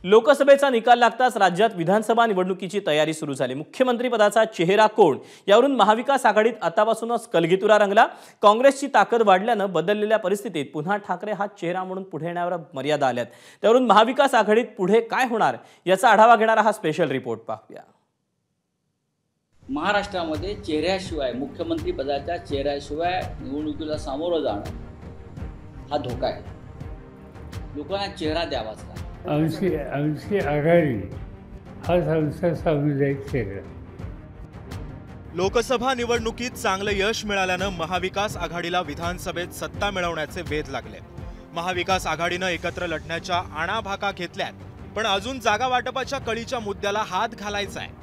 लोकसभेचा निकाल लागताच राज्यात विधानसभा निवडणुकीची तयारी सुरू झाली। मुख्यमंत्री पदाचा चेहरा कोण यावरून महाविकास आघाडीत आतापासूनच कलगीतुरा रंगला। काँग्रेसची ताकद वाढल्याने बदललेल्या परिस्थितीत पुन्हा ठाकरे हा चेहरा म्हणून पुढे येण्यावर मर्यादा आल्यात। त्यावरून महाविकास आघाडीत पुढे काय होणार याचा आढावा घेणारा हा स्पेशल रिपोर्ट पाहूया। महाराष्ट्रामध्ये चेहऱ्याशिवाय मुख्यमंत्री पदाच्या चेहऱ्याशिवाय निवडणुकीला सामोरं जाणं हा धोका आहे। लोकांना चेहरा द्यावाच लागेल। आमची आघाडी हाच आमचा सामुदायिक चेहरा। लोकसभा निवडणुकीत चांगलं यश मिळाल्यानं महाविकास आघाडीला विधानसभेत सत्ता मिळवण्याचे वेध लागले। महाविकास आघाडीनं एकत्र लढण्याच्या आणाभाका घेतल्यात, पण अजून जागा वाटपाच्या कळीच्या मुद्द्याला हात घालायचा आहे।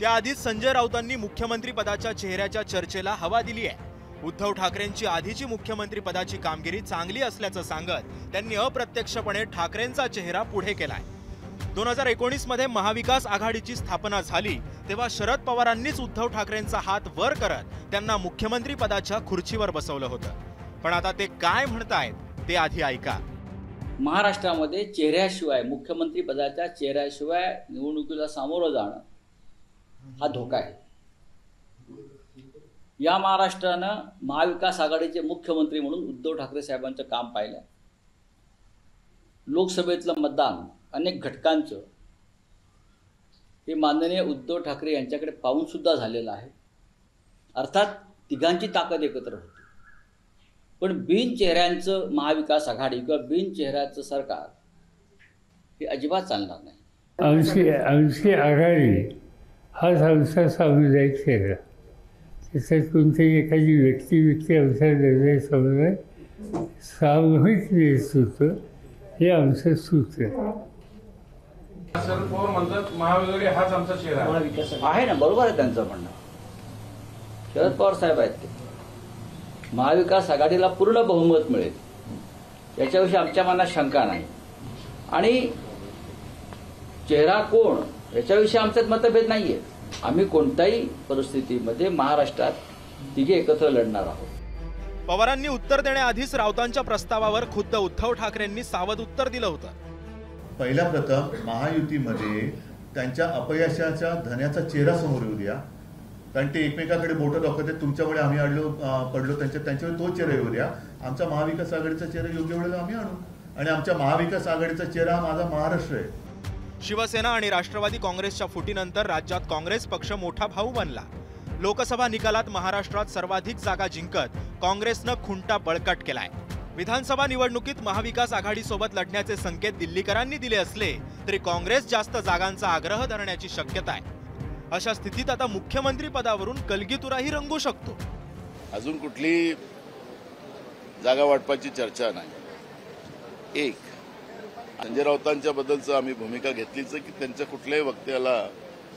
त्याआधीच संजय राऊतांनी मुख्यमंत्री पदाच्या चेहऱ्याच्या चर्चेला हवा दिली आहे। उद्धव ठाकरेंची आधीची मुख्यमंत्री पदाची कामगिरी चांगली असल्याचं सांगत त्यांनी अप्रत्यक्षपणे ठाकरेंचा चेहरा पुढे केलाय। 2019 मध्ये महाविकास आघाडीची स्थापना झाली तेव्हा शरद पवारांनीच उद्धव ठाकरेंचा हात वर करत त्यांना मुख्यमंत्री पदाच्या खुर्चीवर बसवलं होतं। पण आता ते काय म्हणतायत ते आधी ऐका। महाराष्ट्रामध्ये चेहऱ्याशिवाय मुख्यमंत्री पदाच्या चेहऱ्याशिवाय निवडणुकीला सामोरं जाणं हा धोका आहे। या महाराष्ट्रानं महाविकास आघाडीचे मुख्यमंत्री म्हणून उद्धव ठाकरे साहेबांचं काम पाहिलं। लोकसभेतलं मतदान अनेक घटकांचं हे माननीय उद्धव ठाकरे यांच्याकडे पाहून सुद्धा झालेलं आहे। अर्थात तिघांची ताकद एकत्र होती, पण बिन चेहऱ्यांचं महाविकास आघाडी किंवा बिन चेहऱ्याचं सरकार हे अजिबात चालणार नाही। आमची आघाडी हाच आमचा सामुदायिक चेहरा। त्याच्यात कोणत्याही एखादी व्यक्ती आमचा निर्णय समुदाय सामूहिक नेतृत्व हे आमचं सूत्र शरद पवार म्हणतात महाविकास हाच आमचा चेहरा आहे ना। बरोबर आहे त्यांचं म्हणणं। शरद पवार साहेब आहेत ते। महाविकास आघाडीला पूर्ण बहुमत मिळेल याच्याविषयी आमच्या मनात शंका नाही, आणि चेहरा कोण याच्याविषयी आमच्यात मतभेद नाहीये। आम्ही कोणत्याही परिस्थितीमध्ये महाराष्ट्रात तिघे एकत्र लढणार आहोत। पवारांनी उत्तर देण्याआधीच राऊतांच्या प्रस्तावावर खुद्द उद्धव ठाकरेंनी सावध उत्तर दिलं होतं। पहिल्या प्रथम महायुतीमध्ये त्यांच्या अपयशाच्या धन्याचा चेहरा समोर येऊ द्या, कारण ते एकमेकाकडे बोटं दाखवतात, तुमच्यामुळे आम्ही पडलो, त्यांच्यावर तो चेहरा येऊ द्या। आमचा महाविकास आघाडीचा चेहरा योग्य वेळेला आम्ही आणू, आणि आमच्या महाविकास आघाडीचा चेहरा हा माझा महाराष्ट्र आहे। शिवसेना आणि राष्ट्रवादी काँग्रेसच्या फुटीनंतर राज्यात काँग्रेस पक्ष मोठा भाऊ बनला। लोकसभा निकालात महाराष्ट्रात सर्वाधिक जागा जिंकत काँग्रेसनं खुंटा बळकट केलाय। विधानसभा निवडणुकीत महाविकास आघाडीसोबत लढण्याचे संकेत दिल्लीकरांनी दिले असले तरी काँग्रेस जास्त जागांचा आग्रह धरण्याची शक्यता आहे। अशा स्थितीत आता मुख्यमंत्री पदावरून कलगीतुराही रंगू शकतो। अजून कुठली जागा वाटपाची चर्चा नाही। एक संजय राऊतांच्या बद्दलचं आम्ही भूमिका घेतलीच की त्यांच्या कुठल्याही वक्तव्याला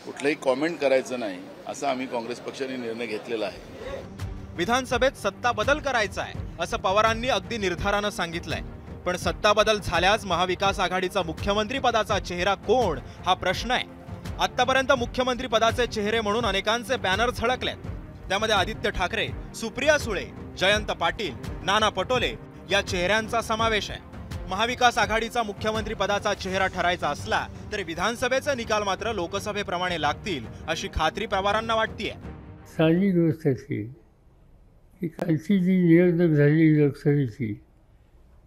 कुठलंही कॉमेंट करायचं नाही, असा आम्ही काँग्रेस पक्षाने निर्णय घेतलेला आहे। विधानसभेत सत्ता बदल करायचा आहे असं पवारांनी अगदी निर्धारानं सांगितलंय, पण सत्ता बदल झाल्यास महाविकास आघाडीचा मुख्यमंत्री पदाचा चेहरा कोण हा प्रश्न आहे। आतापर्यंत मुख्यमंत्री पदाचे चेहरे म्हणून अनेकांचे बॅनर झळकलेत। त्यामध्ये आदित्य ठाकरे, सुप्रिया सुळे, जयंत पाटील, नाना पटोले या चेहऱ्यांचा समावेश आहे। महाविकास आघाडीचा मुख्यमंत्री पदाचा चेहरा ठरायचा असला तरी विधानसभेचा निकाल मात्र लोकसभेप्रमाणे लागतील अशी खात्री पवारांना वाटतेय। साधी गोष्ट अशी की कालची जी निवडणूक झाली लोकसभेची,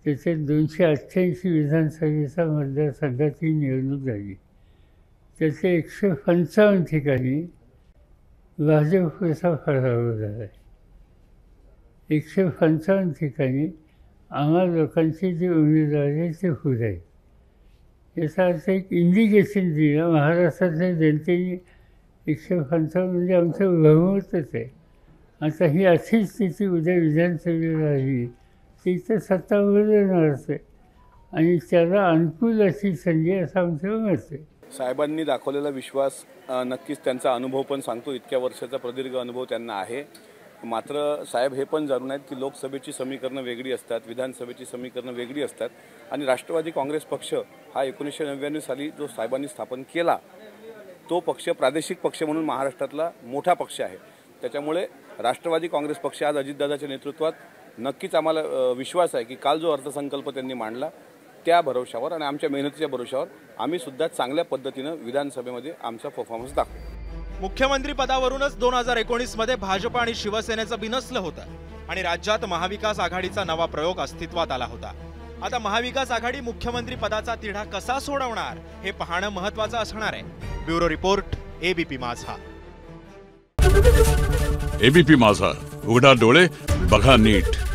त्याच्यात 288 विधानसभेचा मतदारसंघाची निवडणूक झाली। त्याच्या 155 ठिकाणी भाजपचा पराभव झाला। 155 ठिकाणी आम्हा लोकांचे जे उमेदवार आहेत ते होत आहेत। याचा अर्थ एक इंडिकेशन दिलं महाराष्ट्रातल्या जनतेने 155 म्हणजे आमचं बहुमतच आहे। आता ही अशी स्थिती उद्या विधानसभेला आली ती तर सत्ता बदलणारच आहे, आणि त्याला अनुकूल अशी संधी असं आमचं मत आहे। साहेबांनी दाखवलेला विश्वास नक्कीच त्यांचा अनुभव पण सांगतो। इतक्या वर्षाचा प्रदीर्घ अनुभव त्यांना आहे। मात्र साहेब हे पण जाणून आहेत की लोकसभेची समीकरणं वेगळी असतात, विधानसभेची समीकरणं वेगळी असतात, आणि राष्ट्रवादी काँग्रेस पक्ष हा 1999 साली जो साहेबांनी स्थापन केला तो पक्ष प्रादेशिक पक्ष म्हणून महाराष्ट्रातला मोठा पक्ष आहे। त्याच्यामुळे राष्ट्रवादी काँग्रेस पक्ष आज अजितदादाच्या नेतृत्वात नक्कीच आम्हाला विश्वास आहे की काल जो अर्थसंकल्प त्यांनी मांडला त्या भरोशावर आणि आमच्या मेहनतीच्या भरोशावर आम्ही सुद्धा चांगल्या पद्धतीनं विधानसभेमध्ये आमचा परफॉर्मन्स दाखवू. मुख्यमंत्री पदावरूनच 2019 मध्ये भाजप आणि शिवसेनेचं बिनसलं होतं आणि राज्यात महाविकास आघाडीचा नवा प्रयोग अस्तित्वात आला होता. आता महाविकास आघाडी मुख्यमंत्री पदाचा तिढा कसा सोडवणार हे पाहणं महत्त्वाचं असणार आहे. ब्युरो रिपोर्ट, एबीपी माझा. एबीपी माझा, उघडा डोळे बघा नीट.